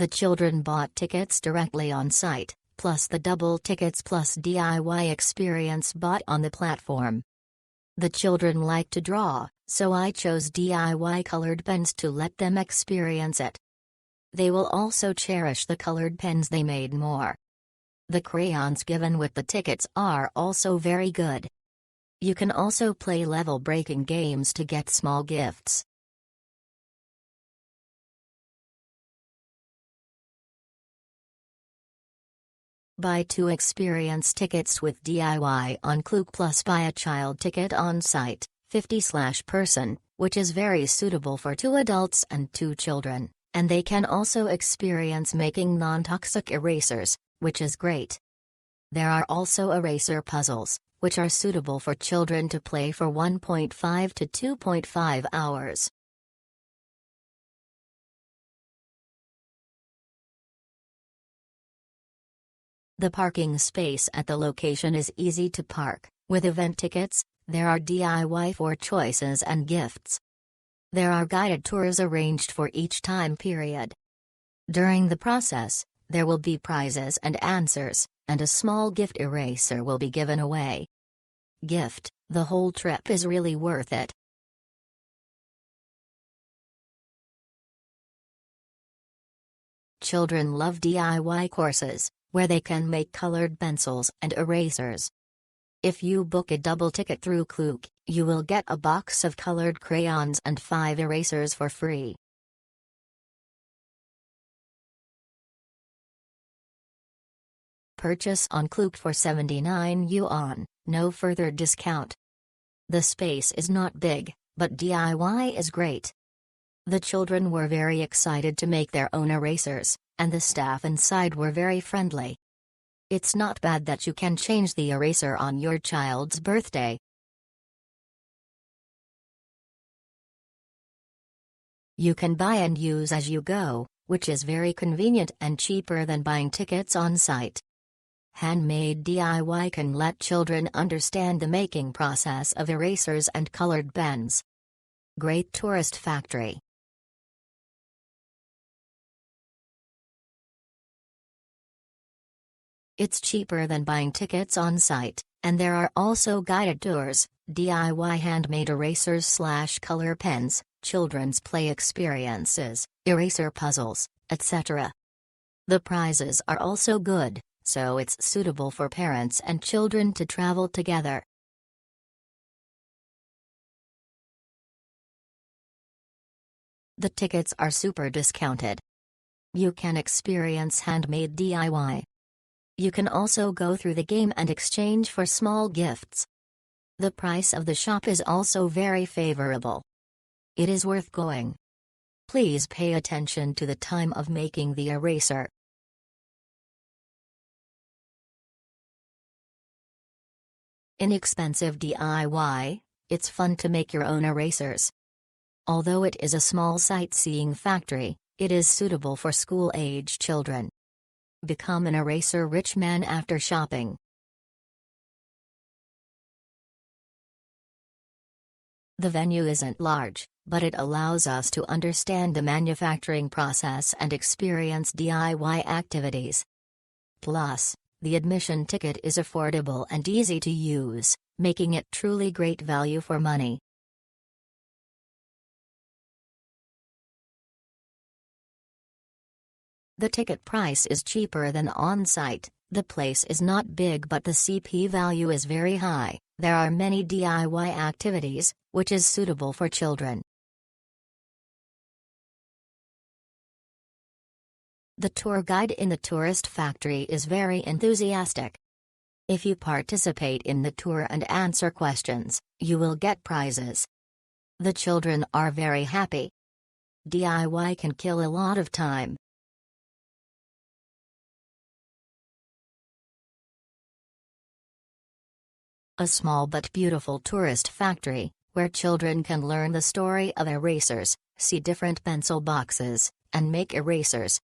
The children bought tickets directly on site, plus the double tickets plus DIY experience bought on the platform. The children like to draw, so I chose DIY colored pens to let them experience it. They will also cherish the colored pens they made more. The crayons given with the tickets are also very good. You can also play level-breaking games to get small gifts. Buy 2 experience tickets with DIY on Klook plus buy a child ticket on site, 50/person, which is very suitable for 2 adults and 2 children, and they can also experience making non-toxic erasers, which is great. There are also eraser puzzles, which are suitable for children to play for 1.5 to 2.5 hours. The parking space at the location is easy to park. With event tickets, there are DIY for choices and gifts. There are guided tours arranged for each time period. During the process, there will be prizes and answers, and a small gift eraser will be given away. Gift: the whole trip is really worth it. Children love DIY courses, where they can make colored pencils and erasers. If you book a double ticket through Klook, you will get a box of colored crayons and 5 erasers for free. Purchase on Klook for 79 yuan, no further discount. The space is not big, but DIY is great. The children were very excited to make their own erasers, and the staff inside were very friendly. It's not bad that you can change the eraser on your child's birthday. You can buy and use as you go, which is very convenient and cheaper than buying tickets on site. Handmade DIY can let children understand the making process of erasers and colored pens. Great tourist factory. It's cheaper than buying tickets on site, and there are also guided tours, DIY handmade erasers/color pens, children's play experiences, eraser puzzles, etc. The prizes are also good, so it's suitable for parents and children to travel together. The tickets are super discounted. You can experience handmade DIY. You can also go through the game and exchange for small gifts. The price of the shop is also very favorable. It is worth going. Please pay attention to the time of making the eraser. Inexpensive DIY, it's fun to make your own erasers. Although it is a small sightseeing factory, it is suitable for school-age children. Become an eraser-rich man after shopping. The venue isn't large, but it allows us to understand the manufacturing process and experience DIY activities. Plus, the admission ticket is affordable and easy to use, making it truly great value for money. The ticket price is cheaper than on-site. The place is not big but the CP value is very high. There are many DIY activities, which is suitable for children. The tour guide in the tourist factory is very enthusiastic. If you participate in the tour and answer questions, you will get prizes. The children are very happy. DIY can kill a lot of time. A small but beautiful tourist factory, where children can learn the story of erasers, see different pencil boxes, and make erasers,